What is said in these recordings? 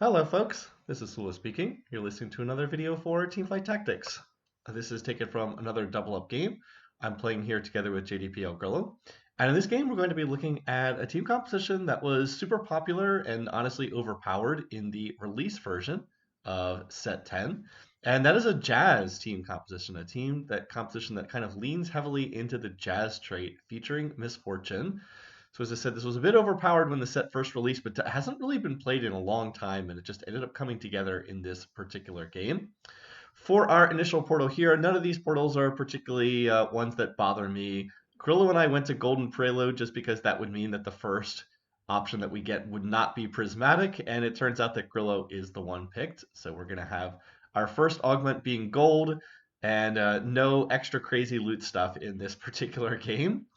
Hello folks, this is Sula speaking. You're listening to another video for Teamfight Tactics. This is taken from another double up game. I'm playing here together with JDP El Grillo. And in this game, we're going to be looking at a team composition that was super popular and honestly overpowered in the release version of set 10. And that is a Jazz team composition, a composition that kind of leans heavily into the Jazz trait featuring Miss Fortune. So as I said, this was a bit overpowered when the set first released, but hasn't really been played in a long time, and it just ended up coming together in this particular game. For our initial portal here, none of these portals are particularly ones that bother me. Grillo and I went to Golden Prelude just because that would mean that the first option that we get would not be prismatic, and it turns out that Grillo is the one picked. So we're going to have our first augment being gold, and no extra crazy loot stuff in this particular game.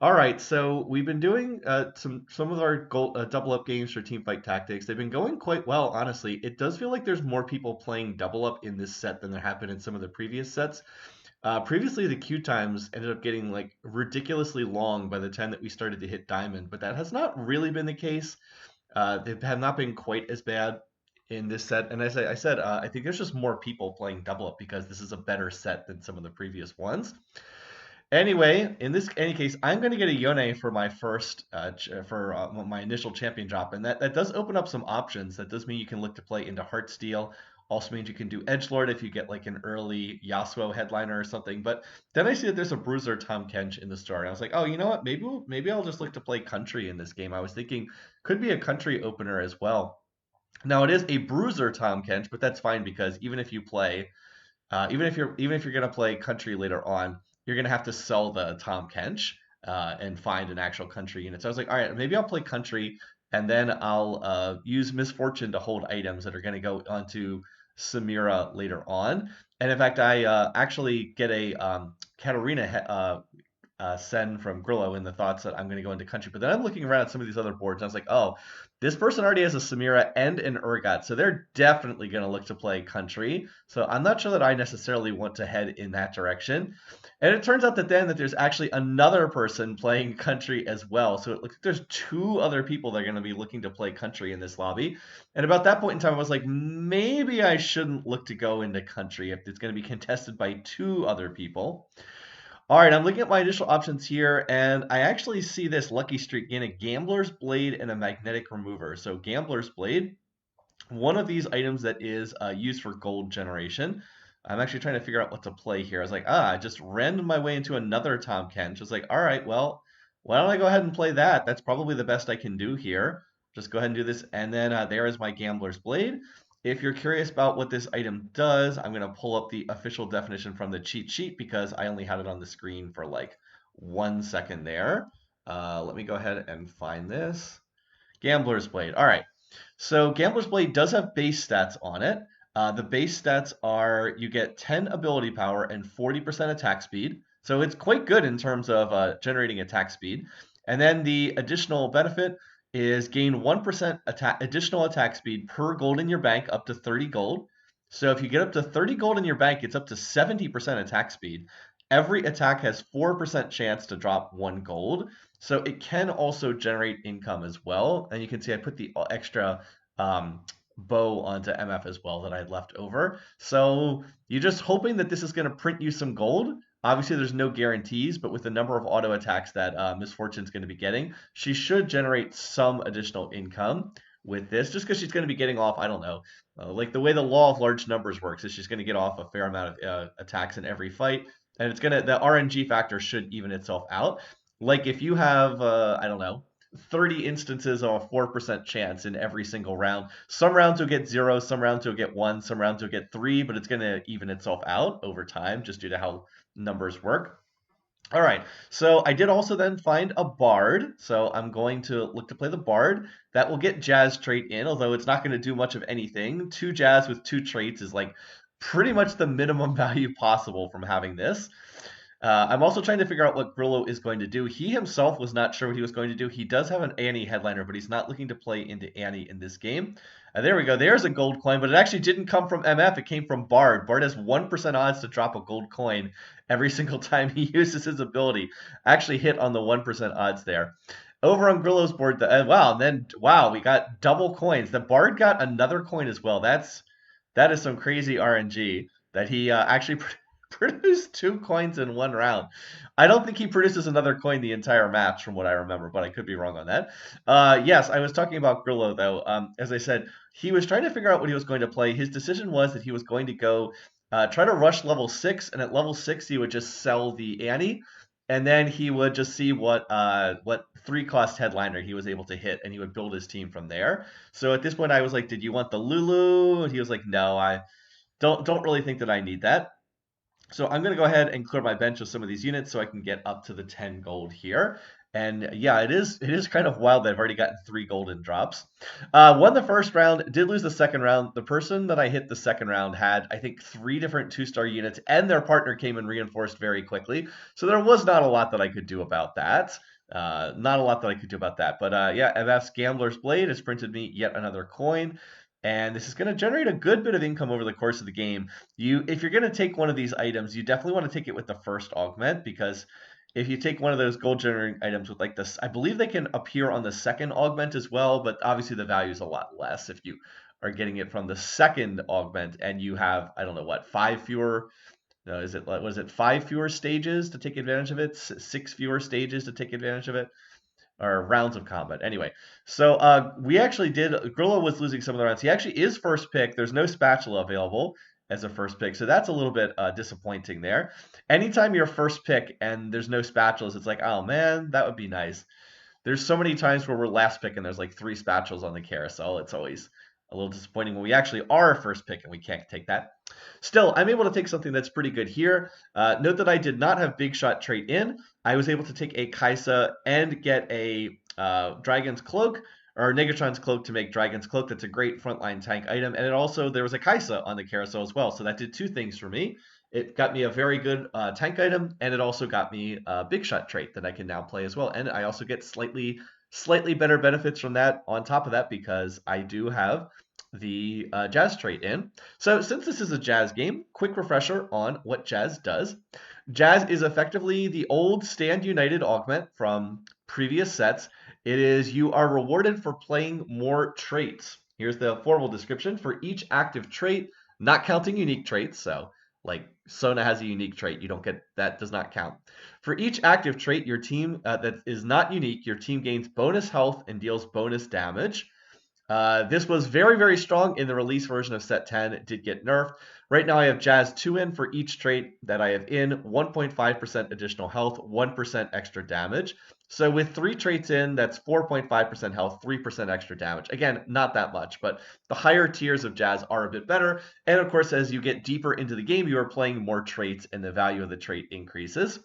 All right, so we've been doing some of our double up games for Teamfight Tactics. They've been going quite well, honestly. It does feel like there's more people playing double up in this set than there have been in some of the previous sets. Previously, the queue times ended up getting like ridiculously long by the time that we started to hit diamond, but that has not really been the case. They have not been quite as bad in this set. And as I said, I think there's just more people playing double up because this is a better set than some of the previous ones. Anyway, in any case, I'm going to get a Yone for my first for my initial champion drop, and that does open up some options. That does mean you can look to play into Heartsteel. Also means you can do Edgelord if you get like an early Yasuo headliner or something. But then I see that there's a Bruiser Tom Kench in the store, and I was like, oh, you know what? Maybe I'll just look to play Country in this game. I was thinking could be a Country opener as well. Now it is a Bruiser Tom Kench, but that's fine because even if you play even if you're gonna play country later on, you're gonna have to sell the Tom Kench and find an actual country unit. So I was like, all right, maybe I'll play country, and then I'll use Misfortune to hold items that are gonna go onto Samira later on. And in fact, I actually get a Katarina send from Grillo in the thoughts that I'm going to go into country. But then I'm looking around at some of these other boards, and I was like, oh, this person already has a Samira and an Urgot, so they're definitely going to look to play country. So I'm not sure that I necessarily want to head in that direction. And it turns out that there's actually another person playing country as well. So it looks like there's two other people that are going to be looking to play country in this lobby. And about that point in time, I was like, maybe I shouldn't look to go into country if it's going to be contested by two other people. All right, I'm looking at my initial options here, and I actually see this lucky streak in a Gambler's Blade and a Magnetic Remover. So Gambler's Blade, one of these items that is used for gold generation. I'm actually trying to figure out what to play here. I was like, I just ran my way into another Tom Kench. I was like, all right, well, why don't I go ahead and play that? That's probably the best I can do here. Just go ahead and do this. And then there is my Gambler's Blade. If you're curious about what this item does, I'm going to pull up the official definition from the cheat sheet because I only had it on the screen for like 1 second there. Let me go ahead and find this. Gambler's Blade. All right. So Gambler's Blade does have base stats on it. The base stats are you get 10 ability power and 40% attack speed. So it's quite good in terms of generating attack speed. And then the additional benefit is gain 1% additional attack speed per gold in your bank up to 30 gold. So if you get up to 30 gold in your bank, it's up to 70% attack speed. Every attack has 4% chance to drop 1 gold. So it can also generate income as well. And you can see I put the extra bow onto MF as well that I had left over. So you're just hoping that this is going to print you some gold. Obviously, there's no guarantees, but with the number of auto attacks that Miss Fortune's going to be getting, she should generate some additional income with this, just because she's going to be getting off, I don't know, like the way the law of large numbers works is she's going to get off a fair amount of attacks in every fight, and the RNG factor should even itself out. Like if you have, I don't know, 30 instances of a 4% chance in every single round. Some rounds you'll get 0, some rounds you'll get 1, some rounds you'll get 3, but it's going to even itself out over time just due to how numbers work. All right, so I did also then find a Bard, so I'm going to look to play the Bard. That will get Jazz trait in, although it's not going to do much of anything. 2 Jazz with 2 traits is like pretty much the minimum value possible from having this. I'm also trying to figure out what Grillo is going to do. He himself was not sure what he was going to do. He does have an Annie headliner, but he's not looking to play into Annie in this game. There we go. There's a gold coin, but it actually didn't come from MF. It came from Bard. Bard has 1% odds to drop a gold coin every single time he uses his ability. Actually hit on the 1% odds there. over on Grillo's board, wow, and then wow, we got double coins. The Bard got another coin as well. That is some crazy RNG that he actually produced 2 coins in 1 round. I don't think he produces another coin the entire match, from what I remember, but I could be wrong on that. Yes, I was talking about Grillo though. As I said, he was trying to figure out what he was going to play. His decision was that he was going to go try to rush level 6, and at level 6 he would just sell the Annie, and then he would just see what 3-cost headliner he was able to hit, and he would build his team from there. So at this point, I was like, "Did you want the Lulu?" And he was like, "No, I don't really think that I need that." So I'm going to go ahead and clear my bench of some of these units so I can get up to the 10 gold here. And yeah, it is kind of wild that I've already gotten 3 golden drops. Won the first round, did lose the second round. The person that I hit the second round had, I think, 3 different 2-star units, and their partner came and reinforced very quickly. So there was not a lot that I could do about that. Not a lot that I could do about that. But yeah, MF's Gambler's Blade has printed me yet another coin. And this is going to generate a good bit of income over the course of the game. If you're going to take one of these items, you definitely want to take it with the first augment, because if you take one of those gold generating items with like this, I believe they can appear on the second augment as well, but obviously the value is a lot less if you are getting it from the second augment and you have, I don't know what, 5 fewer, no, was it 5 fewer stages to take advantage of it? 6 fewer stages to take advantage of it? Or rounds of combat. Anyway, so we actually did. Grillo was losing some of the rounds. He actually is first pick. There's no spatula available as a first pick, so that's a little bit disappointing there. Anytime you're first pick and there's no spatulas, it's like, oh man, that would be nice. There's so many times where we're last pick and there's like 3 spatulas on the carousel. It's always a little disappointing when we actually are first pick and we can't take that. Still, I'm able to take something that's pretty good here. Note that I did not have Big Shot trait in. I was able to take a Kaisa and get a Dragon's Cloak, or Negatron's Cloak to make Dragon's Cloak. That's a great frontline tank item. And it also, there was a Kaisa on the carousel as well. So that did 2 things for me. It got me a very good tank item, and it also got me a Big Shot trait that I can now play as well. And I also get slightly better benefits from that on top of that, because I do have the Jazz trait in. So since this is a Jazz game, quick refresher on what Jazz does. Jazz is effectively the old Stand United augment from previous sets. It is, you are rewarded for playing more traits. Here's the formal description. For each active trait, not counting unique traits, so like Sona has a unique trait, you don't get, that does not count. For each active trait, your team that is not unique, your team gains bonus health and deals bonus damage. This was very, very strong in the release version of set 10. It did get nerfed. Right now I have Jazz 2 in for each trait that I have in, 1.5% additional health, 1% extra damage. So with 3 traits in, that's 4.5% health, 3% extra damage. Again, not that much, but the higher tiers of Jazz are a bit better. And of course, as you get deeper into the game, you are playing more traits and the value of the trait increases.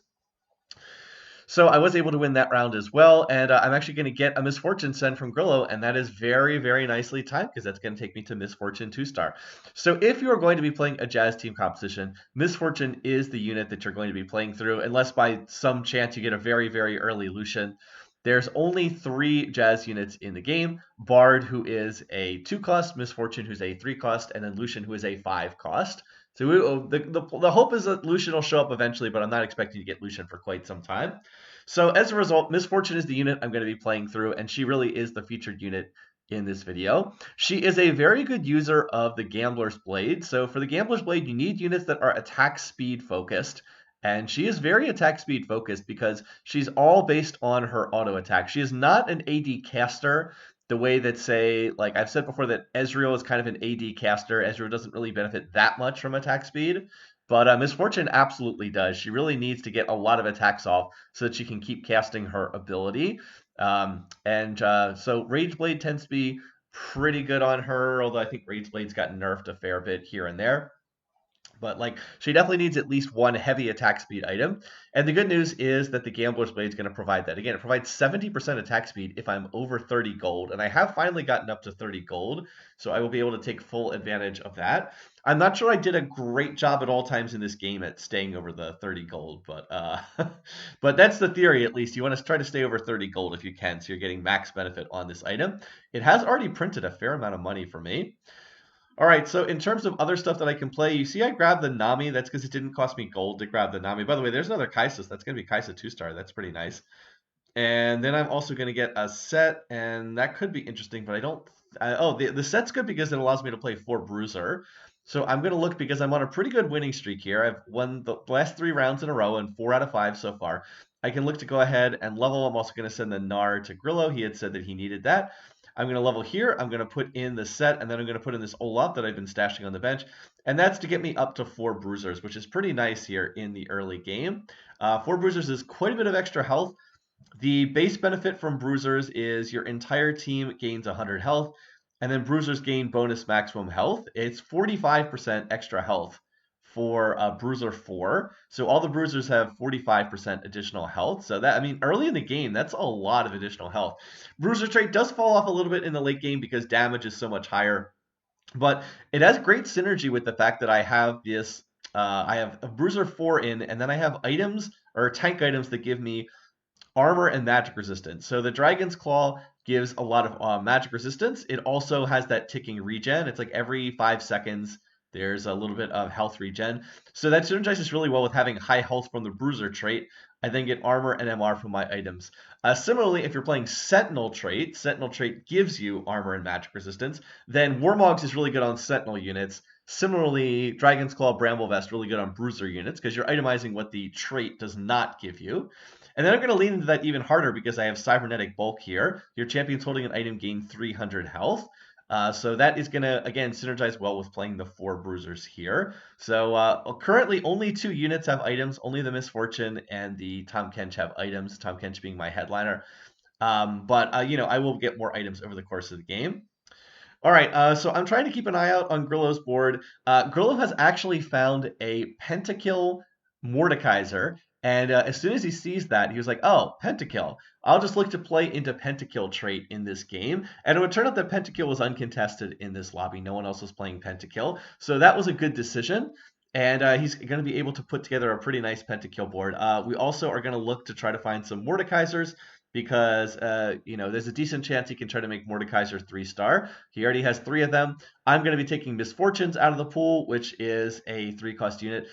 So I was able to win that round as well, and I'm actually going to get a Misfortune send from Grillo, and that is very, very nicely timed, because that's going to take me to Misfortune 2-star. So if you are going to be playing a Jazz team composition, Misfortune is the unit that you're going to be playing through, unless by some chance you get a very, very early Lucian. There's only 3 Jazz units in the game: Bard, who is a 2-cost, Misfortune, who's a 3-cost, and then Lucian, who is a 5-cost. So the hope is that Lucian will show up eventually, but I'm not expecting to get Lucian for quite some time. So as a result, Misfortune is the unit I'm going to be playing through, and she really is the featured unit in this video. She is a very good user of the Gambler's Blade. So for the Gambler's Blade, you need units that are attack speed focused. And she is very attack speed focused because she's all based on her auto attack. She is not an AD caster the way that, say, like I've said before, that Ezreal is kind of an AD caster. Ezreal doesn't really benefit that much from attack speed, but Misfortune absolutely does. She really needs to get a lot of attacks off so that she can keep casting her ability. So Rage Blade tends to be pretty good on her, although I think Rage Blade's gotten nerfed a fair bit here and there. But like, she definitely needs at least one heavy attack speed item. And the good news is that the Gambler's Blade is going to provide that. Again, it provides 70% attack speed if I'm over 30 gold. And I have finally gotten up to 30 gold, so I will be able to take full advantage of that. I'm not sure I did a great job at all times in this game at staying over the 30 gold, but but that's the theory at least. You want to try to stay over 30 gold if you can, so you're getting max benefit on this item. It has already printed a fair amount of money for me. All right, so in terms of other stuff that I can play, you see I grabbed the Nami. That's because it didn't cost me gold to grab the Nami. By the way, there's another Kaisa. That's going to be Kaisa 2-star. That's pretty nice. And then I'm also going to get a set, and that could be interesting, but I don't. Oh, the set's good because it allows me to play 4 Bruiser. So I'm going to look because I'm on a pretty good winning streak here. I've won the last 3 rounds in a row and 4 out of 5 so far. I can look to go ahead and level. I'm also going to send the Gnar to Grillo. He had said that he needed that. I'm going to level here. I'm going to put in the set, and then I'm going to put in this Olaf that I've been stashing on the bench. And that's to get me up to 4 Bruisers, which is pretty nice here in the early game. 4 Bruisers is quite a bit of extra health. The base benefit from Bruisers is your entire team gains 100 health, and then Bruisers gain bonus maximum health. It's 45% extra health for Bruiser 4. So all the Bruisers have 45% additional health. So that, I mean, early in the game, that's a lot of additional health. Bruiser trait does fall off a little bit in the late game because damage is so much higher. But it has great synergy with the fact that I have this, I have a Bruiser 4 in, and then I have items or tank items that give me armor and magic resistance. So the Dragon's Claw gives a lot of magic resistance. It also has that ticking regen. It's like every 5 seconds there's a little bit of health regen. So that synergizes really well with having high health from the Bruiser trait. I then get armor and MR from my items. Similarly, if you're playing Sentinel trait gives you armor and magic resistance. Then Warmogs is really good on Sentinel units. Similarly, Dragon's Claw, Bramble Vest really good on Bruiser units because you're itemizing what the trait does not give you. And then I'm going to lean into that even harder because I have Cybernetic Bulk here. Your champions holding an item gain 300 health. So that is going to, again, synergize well with playing the 4 Bruisers here. So currently only 2 units have items. Only the Misfortune and the Tahm Kench have items, Tahm Kench being my headliner. But you know, I will get more items over the course of the game. All right, so I'm trying to keep an eye out on Grillo's board. Grillo has actually found a Pentakill Mordekaiser, and as soon as he sees that, he was like, oh, Pentakill. I'll just look to play into Pentakill trait in this game. And it would turn out that Pentakill was uncontested in this lobby. No one else was playing Pentakill. So that was a good decision. And he's going to be able to put together a pretty nice Pentakill board. We also are going to look to try to find some Mordekaisers because you know, there's a decent chance he can try to make Mordekaiser 3-star. He already has 3 of them. I'm going to be taking Misfortunes out of the pool, which is a 3-cost unit.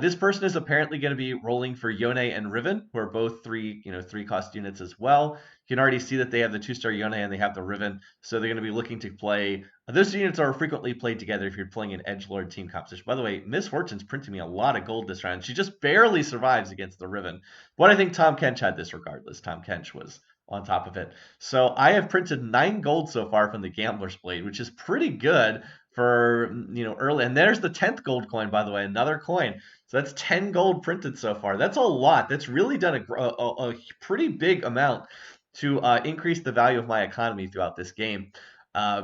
This person is apparently going to be rolling for Yone and Riven, who are both 3-cost units as well. You can already see that they have the 2-star Yone and they have the Riven, so they're going to be looking to play. Those units are frequently played together if you're playing an Edgelord team composition. By the way, Misfortune's printing me a lot of gold this round. She just barely survives against the Riven. But I think Tahm Kench had this regardless. Tahm Kench was on top of it. So I have printed 9 gold so far from the Gambler's Blade, which is pretty good for, you know, early. And there's the 10th gold coin, by the way, another coin. So that's 10 gold printed so far. That's a lot. That's really done a pretty big amount to increase the value of my economy throughout this game.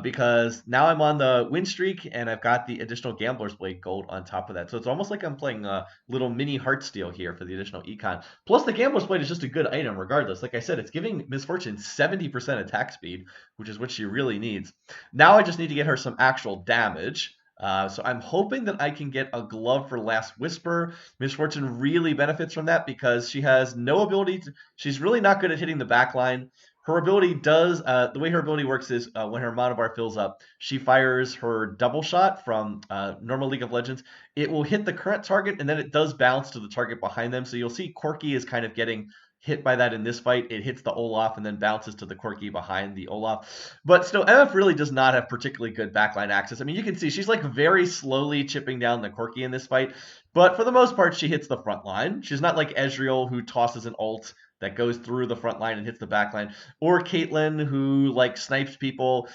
Because now I'm on the win streak and I've got the additional Gambler's Blade gold on top of that. So it's almost like I'm playing a little mini Heartsteel here for the additional econ. Plus the Gambler's Blade is just a good item regardless. Like I said, it's giving Misfortune 70% attack speed, which is what she really needs. Now I just need to get her some actual damage. So I'm hoping that I can get a glove for Last Whisper. Misfortune really benefits from that because she has no ability to, she's really not good at hitting the back line. Her ability does, the way her ability works is when her mana bar fills up, she fires her double shot from normal League of Legends. It will hit the current target and then it does bounce to the target behind them. So you'll see Corki is kind of getting hit by that in this fight. It hits the Olaf and then bounces to the Corki behind the Olaf. But still, MF really does not have particularly good backline access. I mean, you can see she's like very slowly chipping down the Corki in this fight. But for the most part, she hits the front line. She's not like Ezreal, who tosses an ult that goes through the front line and hits the back line, or Caitlyn, who like snipes people.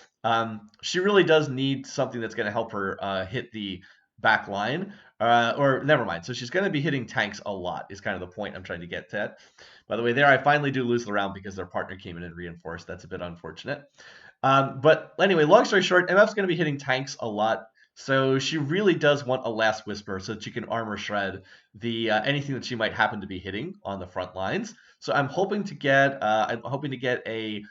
She really does need something that's going to help her hit the back line. Or never mind. So she's going to be hitting tanks a lot is kind of the point I'm trying to get to. By the way, there I finally do lose the round because their partner came in and reinforced. That's a bit unfortunate. But anyway, long story short, MF's going to be hitting tanks a lot. So she really does want a Last Whisper so that she can armor shred the anything that she might happen to be hitting on the front lines. So I'm hoping to get a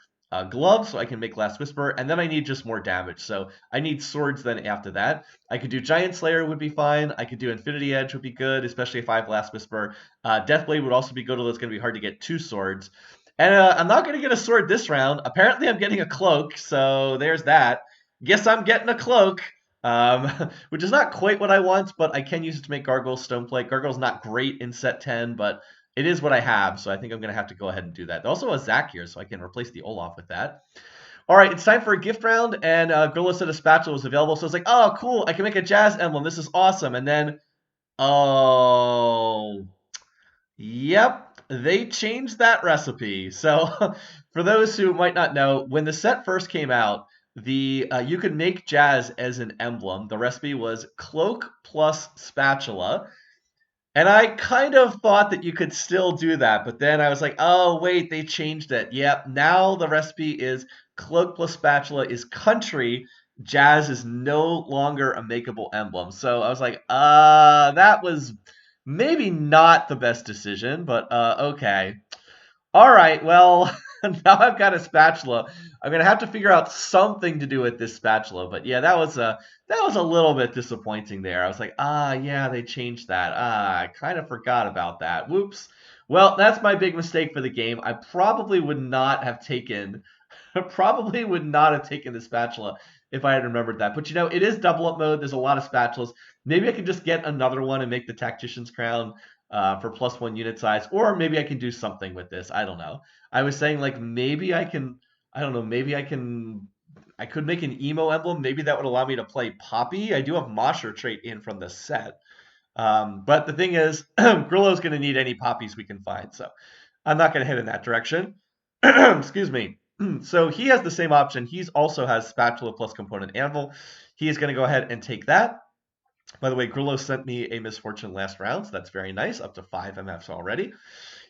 glove so I can make Last Whisper, and then I need just more damage. So I need swords then after that. I could do Giant Slayer would be fine. I could do Infinity Edge would be good, especially if I have Last Whisper. Deathblade would also be good, although it's going to be hard to get 2 swords. And I'm not going to get a sword this round. Apparently I'm getting a cloak, so there's that. Guess I'm getting a cloak. Which is not quite what I want, but I can use it to make Gargoyle's Stoneplate. Gargoyle's not great in set 10, but it is what I have, so I think I'm going to have to go ahead and do that. There's also a Zach here, so I can replace the Olaf with that. All right, it's time for a gift round, and Grillo said a spatula was available, so I was like, oh, cool, I can make a jazz emblem. This is awesome. And then, oh, yep, they changed that recipe. So for those who might not know, when the set first came out, the you could make jazz as an emblem. The recipe was cloak plus spatula. And I kind of thought that you could still do that, but then I was like, oh, wait, they changed it. Yep, now the recipe is cloak plus spatula is country. Jazz is no longer a makeable emblem. So I was like, that was maybe not the best decision, but okay. All right, well, now I've got a spatula. I'm gonna have to figure out something to do with this spatula. But yeah, that was a little bit disappointing there. I was like, yeah, they changed that. I kind of forgot about that. Whoops. Well, that's my big mistake for the game. I probably would not have taken probably would not have taken the spatula if I had remembered that. But you know, it is double up mode. There's a lot of spatulas. Maybe I could just get another one and make the tactician's crown for +1 unit size, or maybe I can do something with this. I don't know. I was saying like maybe I can. I don't know. Maybe I can. I could make an emo emblem. Maybe that would allow me to play Poppy. I do have Mosher trait in from the set. But the thing is, Grillo's going to need any poppies we can find, so I'm not going to head in that direction. Excuse me. So he has the same option. He also has spatula plus component anvil. He is going to go ahead and take that. By the way, Grillo sent me a misfortune last round, so that's very nice, up to 5 MFs already.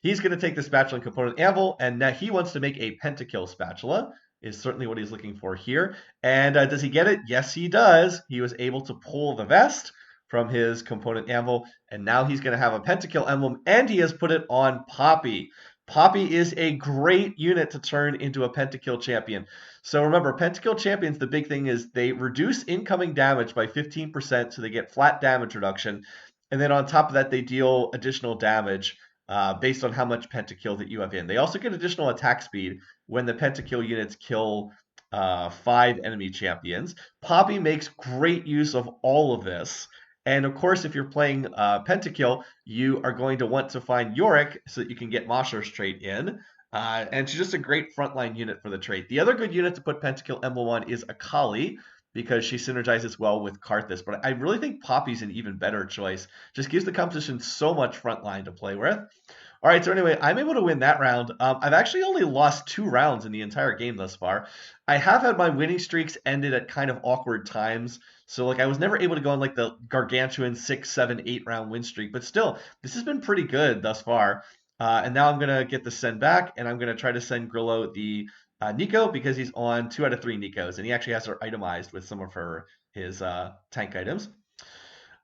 He's going to take the spatula and component anvil, and now he wants to make a pentakill spatula, is certainly what he's looking for here. And does he get it? Yes, he does. He was able to pull the vest from his component anvil, and now he's going to have a pentakill emblem, and he has put it on Poppy. Poppy is a great unit to turn into a pentakill champion. So remember, pentakill champions, the big thing is they reduce incoming damage by 15%, so they get flat damage reduction. And then on top of that, they deal additional damage based on how much pentakill that you have in. They also get additional attack speed when the pentakill units kill 5 enemy champions. Poppy makes great use of all of this. And of course, if you're playing Pentakill, you are going to want to find Yorick so that you can get Mosher's trait in. And she's just a great frontline unit for the trait. The other good unit to put Pentakill emblem on is Akali, because she synergizes well with Karthus. But I really think Poppy's an even better choice. Just gives the competition so much frontline to play with. All right, so anyway, I'm able to win that round. I've actually only lost 2 rounds in the entire game thus far. I have had my winning streaks ended at kind of awkward times. So like I was never able to go on like the gargantuan 6, 7, 8 round win streak. But still, this has been pretty good thus far. And now I'm going to get the send back, and I'm going to try to send Grillo the Nico because he's on 2 out of 3 Nikos. And he actually has her itemized with some of his tank items.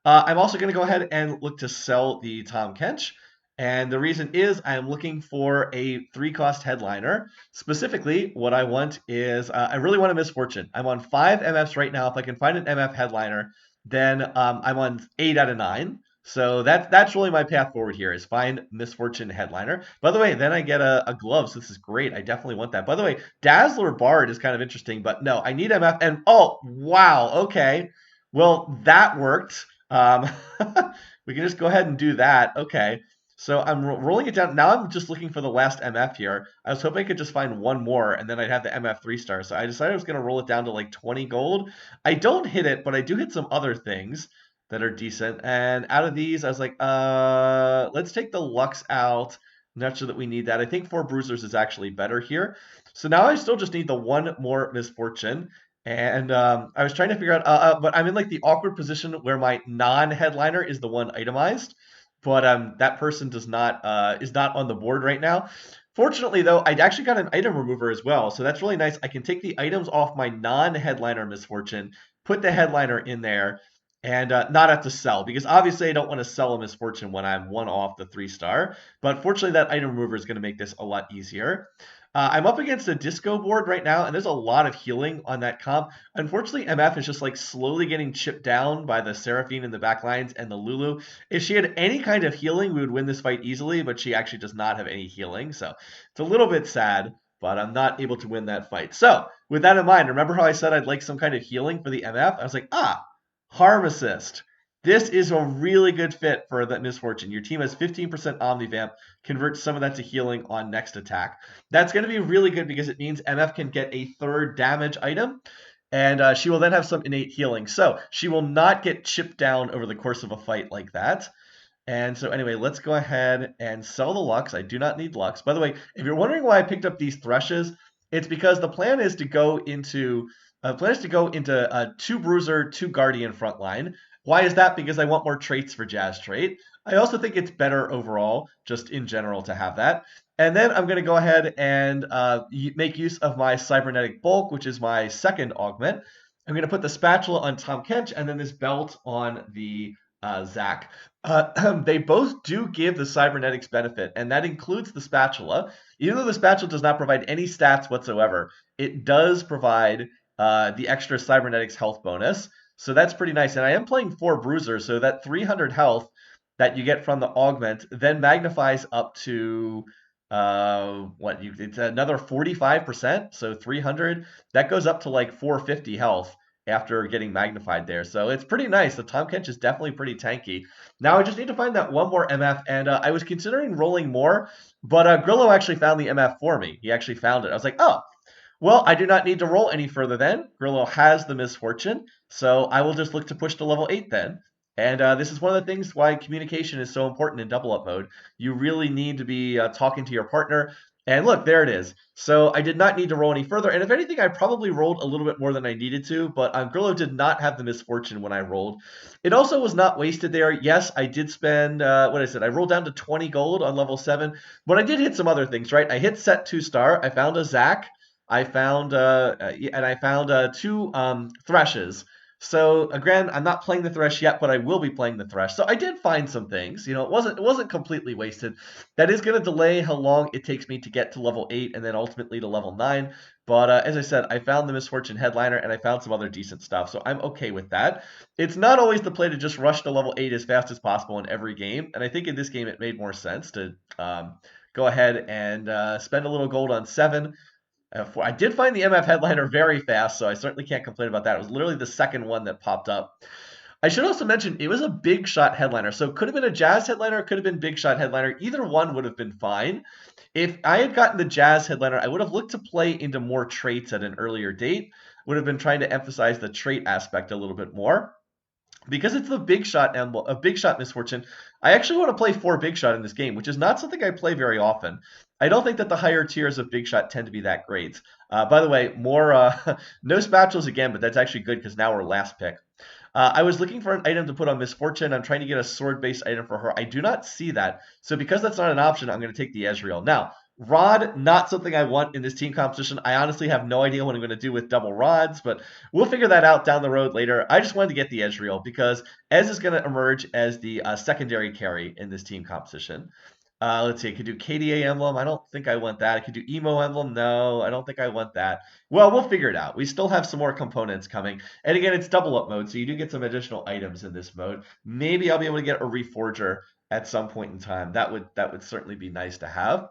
I'm also going to go ahead and look to sell the Tom Kench. And the reason is I'm looking for a 3-cost headliner. Specifically, what I want is I really want a Misfortune. I'm on 5 MFs right now. If I can find an MF headliner, then I'm on 8 out of 9. So that's really my path forward here is find Misfortune headliner. By the way, then I get a glove, so this is great. I definitely want that. By the way, Dazzler Bard is kind of interesting, but no, I need MF. And oh, wow, okay. Well, that worked. We can just go ahead and do that. Okay. So I'm rolling it down. Now I'm just looking for the last MF here. I was hoping I could just find one more, and then I'd have the MF 3-star. So I decided I was going to roll it down to like 20 gold. I don't hit it, but I do hit some other things that are decent. And out of these, I was like, let's take the Lux out. I'm not sure that we need that. I think 4 Bruisers is actually better here. So now I still just need the one more Misfortune. And I was trying to figure out, but I'm in like the awkward position where my non-headliner is the one itemized. But that person is not on the board right now. Fortunately, though, I actually got an item remover as well, so that's really nice. I can take the items off my non-headliner Misfortune, put the headliner in there, and not have to sell, because obviously I don't want to sell a Misfortune when I'm 1 off the 3-star. But fortunately, that item remover is going to make this a lot easier. I'm up against a disco board right now, and there's a lot of healing on that comp. Unfortunately, MF is just like slowly getting chipped down by the Seraphine in the back lines and the Lulu. If she had any kind of healing, we would win this fight easily, but she actually does not have any healing. So it's a little bit sad, but I'm not able to win that fight. So with that in mind, remember how I said I'd like some kind of healing for the MF? I was like, harm assist. This is a really good fit for that Misfortune. Your team has 15% Omnivamp, converts some of that to healing on next attack. That's going to be really good because it means MF can get a third damage item, and she will then have some innate healing. So she will not get chipped down over the course of a fight like that. And so anyway, let's go ahead and sell the Lux. I do not need Lux. By the way, if you're wondering why I picked up these Threshes, it's because the plan is to go into two Bruiser, two Guardian frontline. Why is that? Because I want more traits for Jazz trait. I also think it's better overall, just in general, to have that. And then I'm going to go ahead and make use of my Cybernetic Bulk, which is my second augment. I'm going to put the Spatula on Tom Kench, and then this belt on the Zach. They both do give the cybernetics benefit, and that includes the spatula. Even though the spatula does not provide any stats whatsoever, it does provide the extra cybernetics health bonus. So that's pretty nice. And I am playing 4 bruisers, so that 300 health that you get from the augment then magnifies up to it's another 45%. So 300 that goes up to like 450 health after getting magnified there. So it's pretty nice. The Tom Kench is definitely pretty tanky. Now I just need to find that one more MF, and I was considering rolling more, but Grillo actually found the MF for me. He actually found it. I was like, oh, well, I do not need to roll any further then. Grillo has the misfortune, so I will just look to push to level 8 then. And this is one of the things why communication is so important in double up mode. You really need to be talking to your partner. And look, there it is. So I did not need to roll any further. And if anything, I probably rolled a little bit more than I needed to, but Grillo did not have the misfortune when I rolled. It also was not wasted there. Yes, I did spend, what I said, I rolled down to 20 gold on level 7, but I did hit some other things, right? I hit set 2-star. I found a Zac. I found and I found 2 Threshes. So again, I'm not playing the Thresh yet, but I will be playing the Thresh. So I did find some things. You know, it wasn't completely wasted. That is going to delay how long it takes me to get to level 8 and then ultimately to level 9. But as I said, I found the Misfortune Headliner and I found some other decent stuff. So I'm okay with that. It's not always the play to just rush to level 8 as fast as possible in every game. And I think in this game it made more sense to go ahead and spend a little gold on 7. I did find the MF headliner very fast, so I certainly can't complain about that. It was literally the second one that popped up. I should also mention it was a big shot headliner, so it could have been a jazz headliner, it could have been big shot headliner. Either one would have been fine. If I had gotten the jazz headliner, I would have looked to play into more traits at an earlier date. Would have been trying to emphasize the trait aspect a little bit more. Because it's the big shot emblem, a big shot misfortune, I actually want to play 4 big shot in this game, which is not something I play very often. I don't think that the higher tiers of big shot tend to be that great. By the way, more no spatulas again, but that's actually good because now we're last pick. I was looking for an item to put on Misfortune. I'm trying to get a sword-based item for her. I do not see that. So because that's not an option, I'm going to take the Ezreal. Now, Rod, not something I want in this team competition. I honestly have no idea what I'm going to do with double rods, but we'll figure that out down the road later. I just wanted to get the Ezreal because Ez is going to emerge as the secondary carry in this team competition. Let's see, I could do KDA emblem. I don't think I want that. I could do emo emblem. No, I don't think I want that. Well, we'll figure it out. We still have some more components coming. And again, it's double up mode, so you do get some additional items in this mode. Maybe I'll be able to get a reforger at some point in time. That would certainly be nice to have.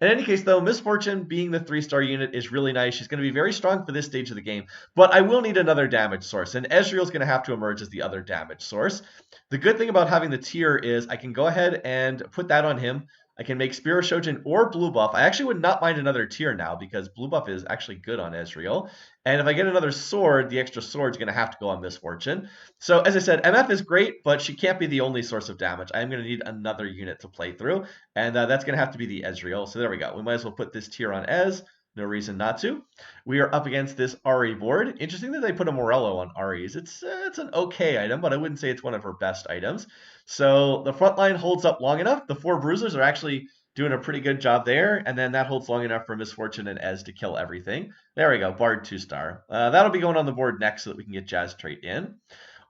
In any case, though, Misfortune being the 3-star unit is really nice. She's going to be very strong for this stage of the game, but I will need another damage source, and Ezreal's going to have to emerge as the other damage source. The good thing about having the tier is I can go ahead and put that on him. I can make Spear of Shojin or Blue Buff. I actually would not mind another tier now because Blue Buff is actually good on Ezreal. And if I get another sword, the extra sword is going to have to go on Misfortune. So as I said, MF is great, but she can't be the only source of damage. I'm going to need another unit to play through, and that's going to have to be the Ezreal. So there we go. We might as well put this tier on Ez. No reason not to. We are up against this Ari board. Interesting that they put a Morello on Ari's. It's an okay item, but I wouldn't say it's one of her best items. So the front line holds up long enough. The 4 bruisers are actually doing a pretty good job there, and then that holds long enough for Misfortune and Ez to kill everything. There we go, Bard 2-star. That'll be going on the board next so that we can get Jazz trait in.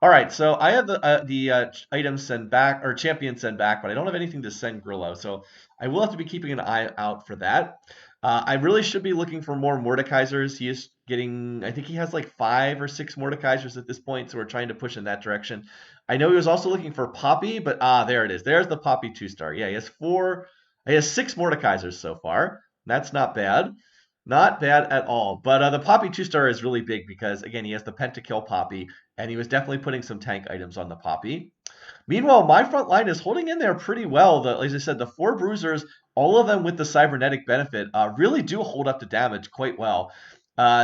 All right, so I have the items send back, or champion send back, but I don't have anything to send Grillo, so I will have to be keeping an eye out for that. I really should be looking for more Mordekaisers. He is getting, I think he has like 5 or 6 Mordekaisers at this point, so we're trying to push in that direction. I know he was also looking for Poppy, but there it is. There's the Poppy 2-star. Yeah, he has 6 Mordekaisers so far. That's not bad. Not bad at all. But the Poppy 2-star is really big because, again, he has the Pentakill Poppy, and he was definitely putting some tank items on the Poppy. Meanwhile, my front line is holding in there pretty well. As I said, the 4 bruisers, all of them with the cybernetic benefit, really do hold up to damage quite well.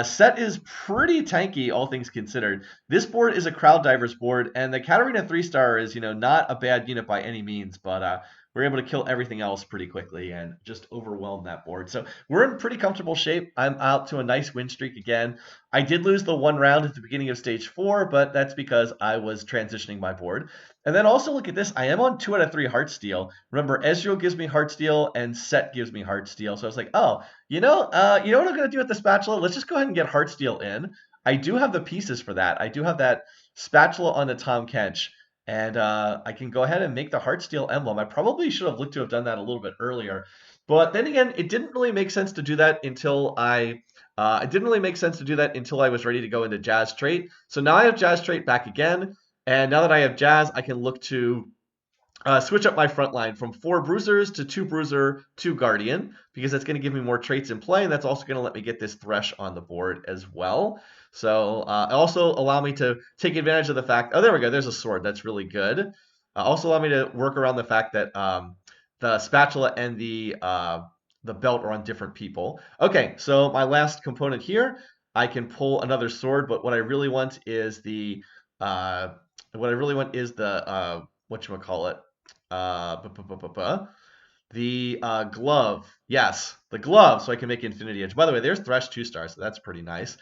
Set is pretty tanky, all things considered. This board is a crowd divers board, and the Katarina 3-star is, not a bad unit by any means, but we're able to kill everything else pretty quickly and just overwhelm that board. So we're in pretty comfortable shape. I'm out to a nice win streak again. I did lose the 1 round at the beginning of stage 4, but that's because I was transitioning my board. And then also look at this. I am on 2 out of 3 Heartsteel. Remember, Ezreal gives me Heartsteel and Set gives me Heartsteel. So I was like, oh, you know what I'm going to do with the spatula? Let's just go ahead and get Heartsteel in. I do have the pieces for that. I do have that spatula on the Tom Kench. And I can go ahead and make the Heartsteel emblem. I probably should have looked to have done that a little bit earlier. But then again, it didn't really make sense to do that until it didn't really make sense to do that until I was ready to go into Jazz Trait. So now I have Jazz Trait back again. And now that I have Jazz, I can look to switch up my front line from 4 Bruisers to 2 Bruiser, 2 Guardian, because that's going to give me more traits in play, and that's also going to let me get this Thresh on the board as well. So also allow me to take advantage of the fact, oh, there we go, there's a sword, that's really good. Also allow me to work around the fact that the spatula and the belt are on different people. Okay, so my last component here, I can pull another sword, but what I really want is the whatchamacallit, the glove. Yes, the glove, so I can make Infinity Edge. By the way, there's Thresh 2-star, so that's pretty nice.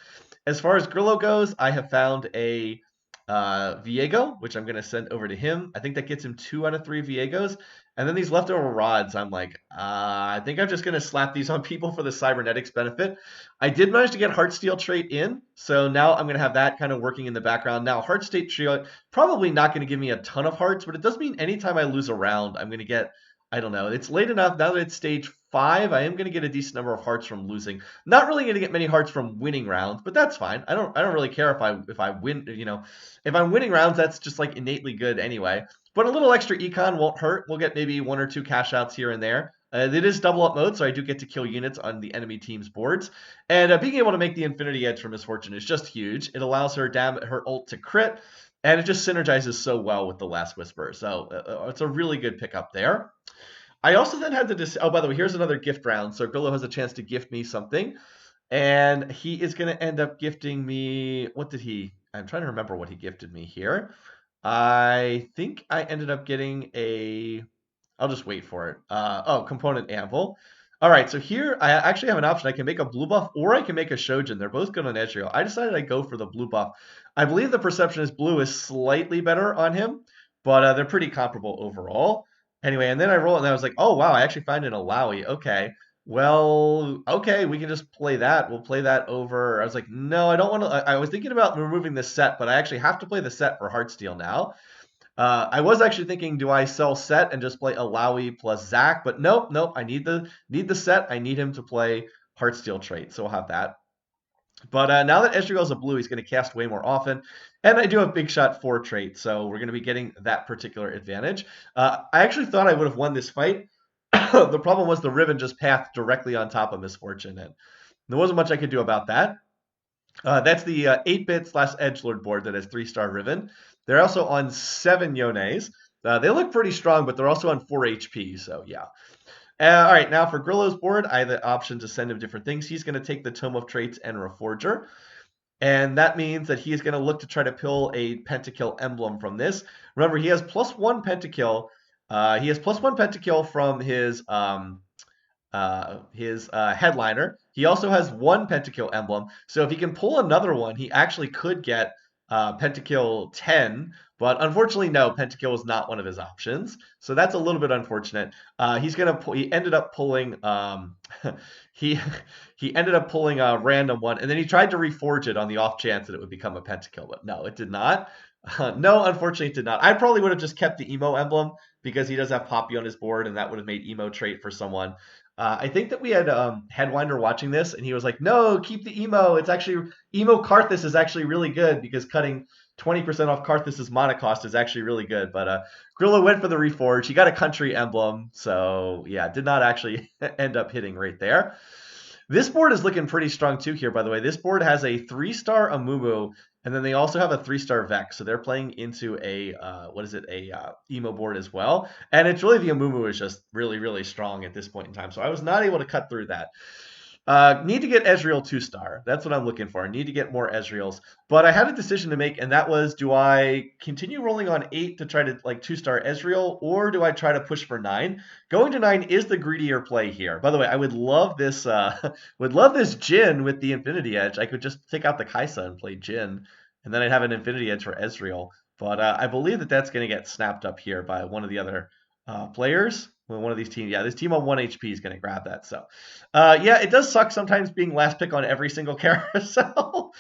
As far as Grillo goes, I have found a Viego, which I'm going to send over to him. I think that gets him 2 out of 3 Viegos. And then these leftover rods, I'm like, I think I'm just going to slap these on people for the cybernetics benefit. I did manage to get Heartsteel trait in, so now I'm going to have that kind of working in the background. Now, Heartsteel trait, probably not going to give me a ton of hearts, but it does mean anytime I lose a round, I'm going to get, I don't know, it's late enough. Now that it's stage 5, I am going to get a decent number of hearts from losing. Not really going to get many hearts from winning rounds, but that's fine. I don't really care if I win, if I'm winning rounds, that's just like innately good anyway. But a little extra econ won't hurt. We'll get maybe 1 or 2 cash outs here and there. It is double up mode, so I do get to kill units on the enemy team's boards. And being able to make the Infinity Edge for Misfortune is just huge. It allows her ult to crit, and it just synergizes so well with the Last Whisper. So it's a really good pickup there. I also then had to oh, by the way, here's another gift round. So Grillo has a chance to gift me something. And he is going to end up gifting me, what did he, I'm trying to remember what he gifted me here. I think I ended up getting I'll just wait for it. Component Anvil. All right, so here I actually have an option. I can make a blue buff or I can make a Shojin. They're both good on Ezreal. I decided I'd go for the blue buff. I believe the perception is blue is slightly better on him, but they're pretty comparable overall. Anyway, and then I roll it and I was like, oh, wow, I actually find an Alawi. Okay. Well, okay, we can just play that. We'll play that over. I was like, no, I don't want to. I was thinking about removing the set, but I actually have to play the set for Heartsteel now. I was actually thinking, do I sell set and just play Alawi plus Zac? But nope. I need the set. I need him to play Heartsteel trait, so we'll have that. But now that Ezreal's a blue, he's going to cast way more often. And I do have Big Shot 4 trait, so we're going to be getting that particular advantage. I actually thought I would have won this fight. The problem was the Riven just pathed directly on top of Misfortune, and there wasn't much I could do about that. That's the 8-bit / Edgelord board that has 3-star Riven. They're also on 7 Yones. They look pretty strong, but they're also on 4 HP, so yeah. All right, now for Grillo's board, I have the option to send him different things. He's going to take the Tome of Traits and Reforger, and that means that he's going to look to try to pull a Pentakill emblem from this. Remember, he has +1 Pentakill. He has +1 Pentakill from his headliner. He also has 1 Pentakill emblem. So if he can pull another one, he actually could get Pentakill 10. But unfortunately, no, Pentakill is not one of his options. So that's a little bit unfortunate. He ended up pulling he ended up pulling a random one, and then he tried to reforge it on the off chance that it would become a Pentakill, but no, it did not. No, unfortunately, it did not. I probably would have just kept the Emo emblem because he does have Poppy on his board, and that would have made Emo trait for someone. I think that we had Headwinder watching this, and he was like, no, keep the Emo. It's actually, Emo Karthus is actually really good because cutting 20% off Karthus's mana cost is actually really good. But Grillo went for the Reforge. He got a country emblem, so yeah, did not actually end up hitting right there. This board is looking pretty strong too here, by the way. This board has a 3-star Amumu, and then they also have a 3-star Vex. So they're playing into a, what is it, a emo board as well. And it's really, the Amumu is just really, really strong at this point in time. So I was not able to cut through that. Need to get Ezreal 2-star. That's what I'm looking for. I need to get more Ezreals. But I had a decision to make, and that was, do I continue rolling on 8 to try to like 2-star Ezreal, or do I try to push for 9? Going to 9 is the greedier play here. By the way, I would love this would love this Jhin with the Infinity Edge. I could just take out the Kaisa and play Jhin, and then I'd have an Infinity Edge for Ezreal. But I believe that that's going to get snapped up here by one of the other players. One of these teams, yeah, this team on 1 HP is going to grab that. So, yeah, it does suck sometimes being last pick on every single carousel.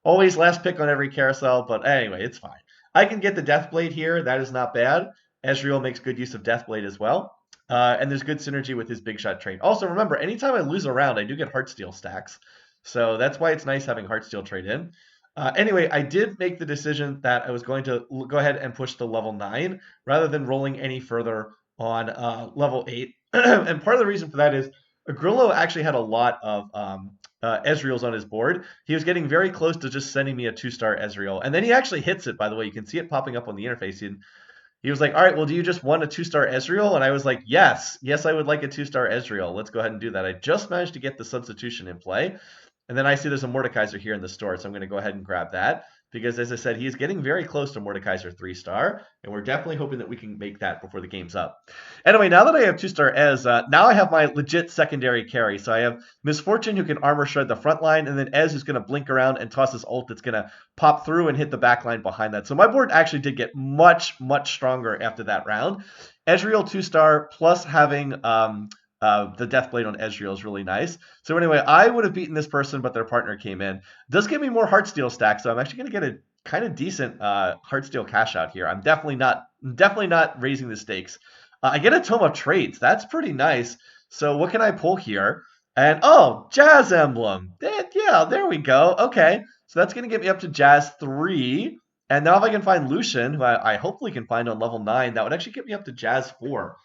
Always last pick on every carousel, but anyway, it's fine. I can get the Deathblade here. That is not bad. Ezreal makes good use of Deathblade as well. And there's good synergy with his Big Shot trait. Also, remember, anytime I lose a round, I do get Heartsteel stacks. So that's why it's nice having Heartsteel trade in. Anyway, I did make the decision that I was going to go ahead and push to level 9 rather than rolling any further on level 8. And part of the reason for that is Grillo actually had a lot of Ezreals on his board. He was getting very close to just sending me a 2-star Ezreal. And then he actually hits it, by the way. You can see it popping up on the interface. He was like, all right, well, do you just want a 2-star Ezreal? And I was like, yes, I would like a 2-star Ezreal. Let's go ahead and do that. I just managed to get the substitution in play. And then I see there's a Mordekaiser here in the store, so I'm going to go ahead and grab that. Because, as I said, he's getting very close to Mordekaiser 3-star, and we're definitely hoping that we can make that before the game's up. Anyway, now that I have 2-star Ez, now I have my legit secondary carry. So I have Misfortune, who can armor shred the front line, and then Ez, who's going to blink around and toss his ult that's going to pop through and hit the back line behind that. So my board actually did get much, much stronger after that round. Ezreal 2-star plus having the Deathblade on Ezreal is really nice. So anyway, I would have beaten this person, but their partner came in. Does give me more Heartsteel stacks, so I'm actually going to get a kind of decent Heartsteel cash out here. I'm definitely not raising the stakes. I get a Tome of Traits. That's pretty nice. So what can I pull here? And oh, Jazz Emblem. Yeah, there we go. Okay, so that's going to get me up to Jazz 3. And now if I can find Lucian, who I hopefully can find on level 9, that would actually get me up to Jazz 4.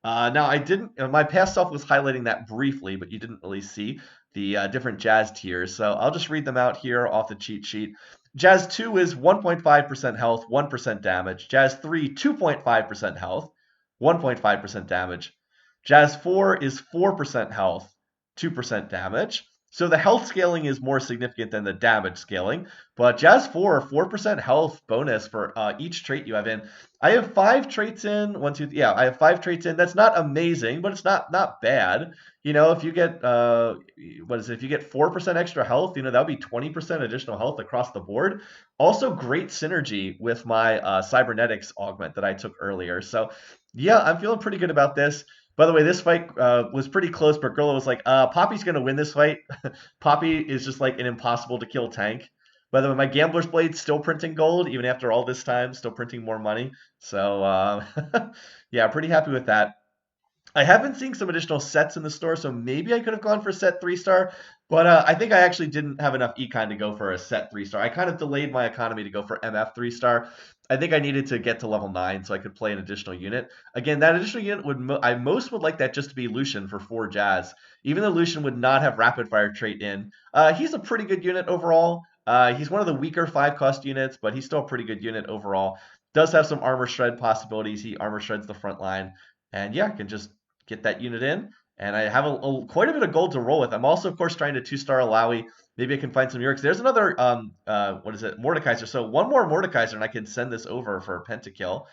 Now, I didn't, my past self was highlighting that briefly, but you didn't really see the different Jazz tiers. So I'll just read them out here off the cheat sheet. Jazz 2 is 1.5% health, 1% damage. Jazz 3, 2.5% health, 1.5% damage. Jazz 4 is 4% health, 2% damage. So the health scaling is more significant than the damage scaling. But Jazz 4, 4% health bonus for each trait you have in. I have 5 traits in. I have 5 traits in. That's not amazing, but it's not bad. You know, if you get if you get 4% extra health, you know, that would be 20% additional health across the board. Also great synergy with my cybernetics augment that I took earlier. So yeah, I'm feeling pretty good about this. By the way, this fight was pretty close, but Grillo was like, Poppy's going to win this fight. Poppy is just like an impossible to kill tank. By the way, my Gambler's Blade's still printing gold, even after all this time, still printing more money. So, yeah, pretty happy with that. I have been seeing some additional sets in the store, so maybe I could have gone for set 3-star, but I think I actually didn't have enough econ to go for a set 3-star. I kind of delayed my economy to go for MF 3-star. I think I needed to get to level 9 so I could play an additional unit. Again, that additional unit I most would like that just to be Lucian for 4 Jazz. Even though Lucian would not have rapid fire trait in, he's a pretty good unit overall. He's one of the weaker 5-cost units, but he's still a pretty good unit overall. Does have some armor shred possibilities. He armor shreds the front line. And yeah, I can just get that unit in. And I have quite a bit of gold to roll with. I'm also, of course, trying to 2-star Alawi. Maybe I can find some Yurks. There's another, Mordekaiser. So one more Mordekaiser, and I can send this over for a pentakill.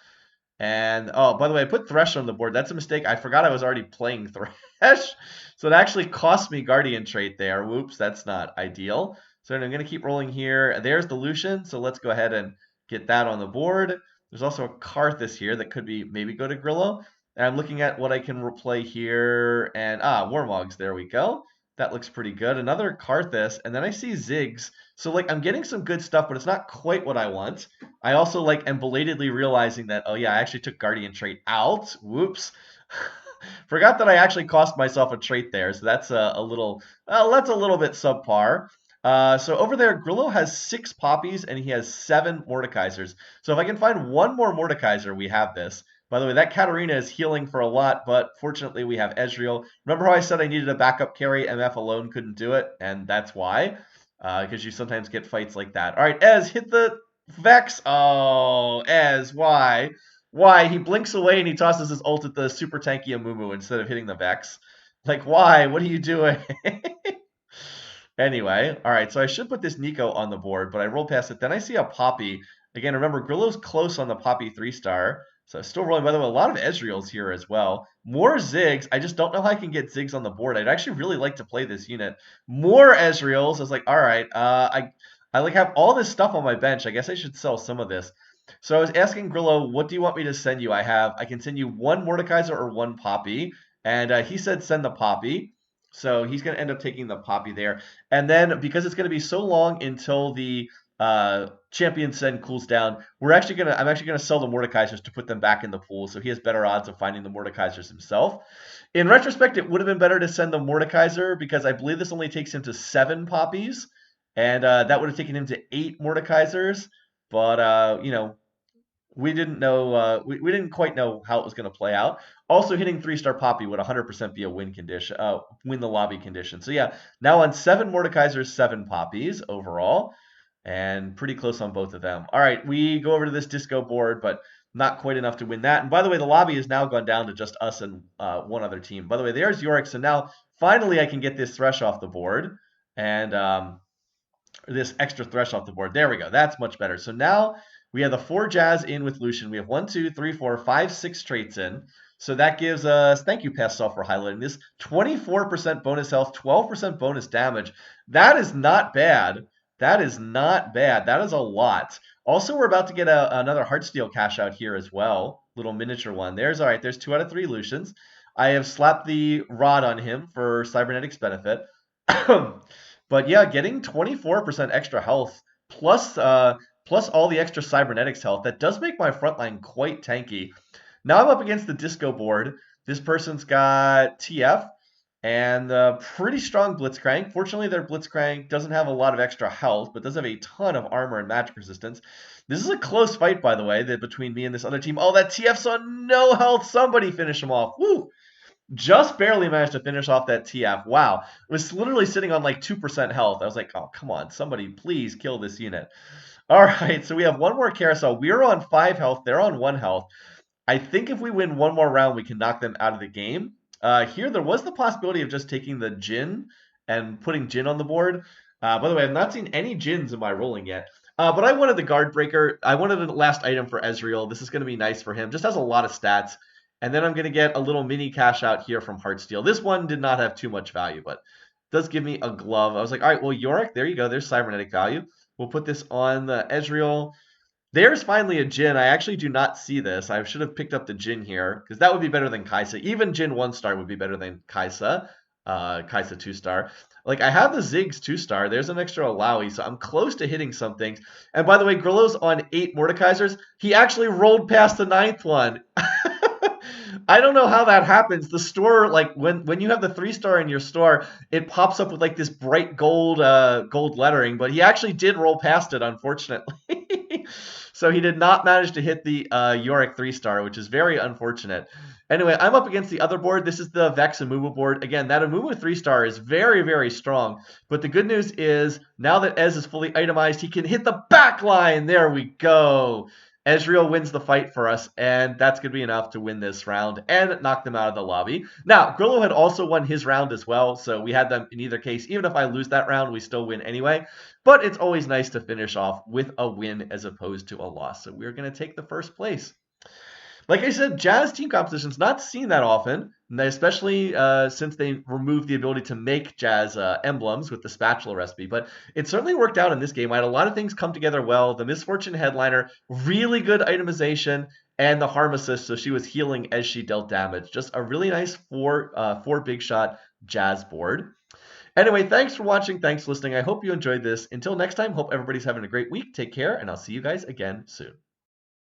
And, oh, by the way, I put Thresh on the board. That's a mistake. I forgot I was already playing Thresh. So it actually cost me Guardian trait there. Whoops, that's not ideal. So I'm going to keep rolling here. There's the Lucian. So let's go ahead and get that on the board. There's also a Karthus here that could be maybe go to Grillo. And I'm looking at what I can replay here. And, Warmogs, there we go. That looks pretty good. Another Karthus, and then I see Ziggs. So, like, I'm getting some good stuff, but it's not quite what I want. I also, like, am belatedly realizing that, oh, yeah, I actually took Guardian trait out. Whoops. Forgot that I actually cost myself a trait there, so that's a little bit subpar. So over there, Grillo has 6 Poppies, and he has 7 Mordekaisers. So if I can find one more Mordekaiser, we have this. By the way, that Katarina is healing for a lot, but fortunately we have Ezreal. Remember how I said I needed a backup carry? MF alone couldn't do it, and that's why. Because you sometimes get fights like that. All right, Ez, hit the Vex. Oh, Ez, why? Why? He blinks away and he tosses his ult at the super tanky Amumu instead of hitting the Vex. Like, why? What are you doing? Anyway, all right, so I should put this Nico on the board, but I roll past it. Then I see a Poppy. Again, remember, Grillo's close on the Poppy 3-star, so still rolling. By the way, a lot of Ezreals here as well. More Ziggs. I just don't know how I can get Ziggs on the board. I'd actually really like to play this unit. More Ezreals. I was like, all right, I like have all this stuff on my bench. I guess I should sell some of this. So I was asking Grillo, what do you want me to send you? I can send you one Mordekaiser or one Poppy, and he said send the Poppy. So he's going to end up taking the Poppy there. And then because it's going to be so long until the champion send cools down, I'm actually gonna sell the Mordekaisers to put them back in the pool, so he has better odds of finding the Mordekaisers himself. In retrospect, it would have been better to send the Mordekaiser because I believe this only takes him to 7 Poppies, and that would have taken him to 8 Mordekaisers. But you know, we didn't know we didn't quite know how it was going to play out. Also, hitting 3-star Poppy would 100% be a win condition, win the lobby condition. So yeah, now on 7 Mordekaisers, 7 Poppies overall, and pretty close on both of them. All right, we go over to this disco board, but not quite enough to win that. And by the way, the lobby has now gone down to just us and one other team. By the way, there's Yorick. So now finally I can get this Thresh off the board, and this extra Thresh off the board. There we go. That's much better. So now we have the 4 Jazz in with Lucian. We have 1, 2, 3, 4, 5, 6 traits in. So that gives us, thank you, Pastel, for highlighting this, 24% bonus health, 12% bonus damage. That is not bad. That is not bad. That is a lot. Also, we're about to get another Heartsteel cash out here as well. Little miniature one. There's, all right, there's 2 out of 3 Lucians. I have slapped the rod on him for cybernetics benefit. But yeah, getting 24% extra health plus plus all the extra cybernetics health, that does make my frontline quite tanky. Now I'm up against the disco board. This person's got TF and pretty strong Blitzcrank. Fortunately, their Blitzcrank doesn't have a lot of extra health, but does have a ton of armor and magic resistance. This is a close fight, by the way, between me and this other team. Oh, that TF's on no health. Somebody finish him off. Woo! Just barely managed to finish off that TF. Wow. It was literally sitting on like 2% health. I was like, oh, come on. Somebody please kill this unit. All right, so we have one more carousel. We're on 5 health. They're on 1 health. I think if we win one more round, we can knock them out of the game. Here, there was the possibility of just taking the Jhin and putting Jhin on the board. By the way, I've not seen any Jhins in my rolling yet. But I wanted the Guard Breaker. I wanted the last item for Ezreal. This is going to be nice for him. Just has a lot of stats. And then I'm going to get a little mini cash out here from Heartsteel. This one did not have too much value, but does give me a glove. I was like, all right, well, Yorick, there you go. There's cybernetic value. We'll put this on the Ezreal. There's finally a Jhin. I actually do not see this. I should have picked up the Jhin here, because that would be better than Kai'Sa. Even Jhin 1-star would be better than Kai'Sa. Kai'Sa 2-star. Like, I have the Ziggs 2-star. There's an extra Alawi, so I'm close to hitting some things. And by the way, Grillo's on 8 Mordekaisers. He actually rolled past the 9th one. I don't know how that happens. The store, like when you have the 3-star in your store, it pops up with like this bright gold gold lettering, but he actually did roll past it, unfortunately. So he did not manage to hit the Yorick 3-star, which is very unfortunate. Anyway, I'm up against the other board. This is the Vex Amumu board. Again, that Amumu 3-star is very, very strong. But the good news is, now that Ez is fully itemized, he can hit the back line. There we go. Ezreal wins the fight for us, and that's going to be enough to win this round and knock them out of the lobby. Now, Grillo had also won his round as well, so we had them in either case. Even if I lose that round, we still win anyway. But it's always nice to finish off with a win as opposed to a loss. So we're going to take the first place. Like I said, Jazz team composition's not seen that often, especially since they removed the ability to make Jazz emblems with the spatula recipe. But it certainly worked out in this game. I had a lot of things come together well. The Misfortune Headliner, really good itemization, and the harm assist, so she was healing as she dealt damage. Just a really nice four big shot Jazz board. Anyway, thanks for watching. Thanks for listening. I hope you enjoyed this. Until next time, hope everybody's having a great week. Take care, and I'll see you guys again soon.